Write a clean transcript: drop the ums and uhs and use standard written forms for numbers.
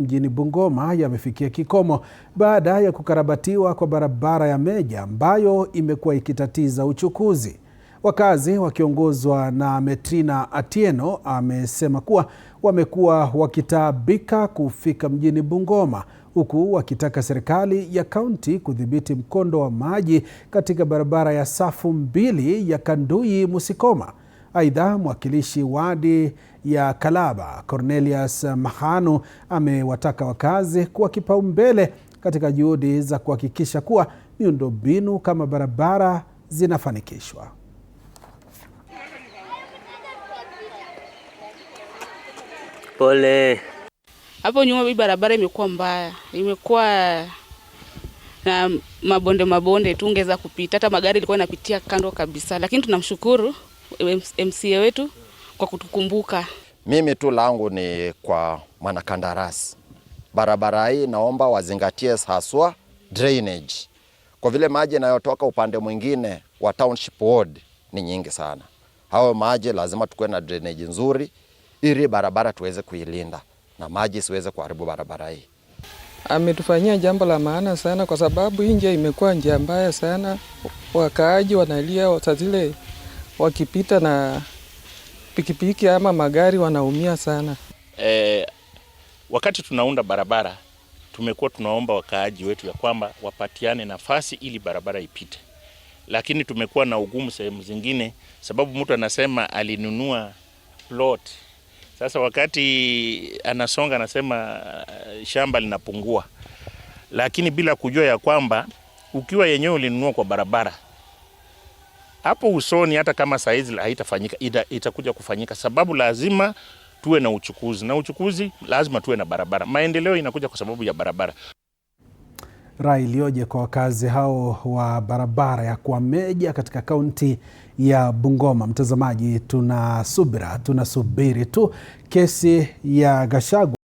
Mjini Bungoma yamefikia kikomo baada ya kukarabatiwa kwa barabara ya Meja ambayo imekuwa ikitatiza uchukuzi. Wakazi wakiongozwa na Metrina Atieno amesema kuwa wamekuwa wakitaabika kufika mjini Bungoma, huku wakitaka serikali ya kaunti kudhibiti mkondo wa maji katika barabara ya safu mbili ya Kanduyi Musikoma. Aidha, mwakilishi wadi ya Kalaba Cornelius Mahanu amewataka wakazi kuwa kipaumbele katika juhudi za kuhakikisha kuwa miundombinu kama barabara zinafanikishwa. Pole. Hapo nyuma hii barabara imekuwa mbaya. Imekuwa na mabonde tu ungeza kupita. Hata magari ilikuwa inapitia kando kabisa. Lakini tunamshukuru MCA wetu kwa kutukumbuka. Mimi tu langu ni kwa mwanakandarasi. Barabara hii naomba wazingatie haswa drainage. Kwa vile maji yanayotoka upande mwingine wa township ward ni nyingi sana. Hao maji lazima tukuwe na drainage nzuri ili barabara tuweze kuilinda na maji siweze kuharibu barabara hii. Ametufanyia jambo la maana sana kwa sababu hii njia imekuwa njia mbaya sana. Wakaaji wanalia saa zile wakipita na pikipiki ama magari wanaumia sana. Wakati tunaunda barabara tumekuwa tunaomba wakaaji wetu ya kwamba wapatiane nafasi ili barabara ipite. Lakini tumekuwa na ugumu sehemu zingine sababu mtu anasema alinunua plot. Sasa wakati anasonga anasema shamba linapungua. Lakini bila kujua ya kwamba ukiwa yenyewe ulinunua kwa barabara, hapo usoni hata kama saizi haitafanyika itakuja kufanyika sababu lazima tuwe na uchukuzi. Na uchukuzi lazima tuwe na barabara. Maendeleo inakuja kwa sababu ya barabara. Rai iliyoje kwa wakazi hao wa barabara ya kwa Meja katika kaunti ya Bungoma. Mtazamaji, tunasubiri tu kesi ya Gachagua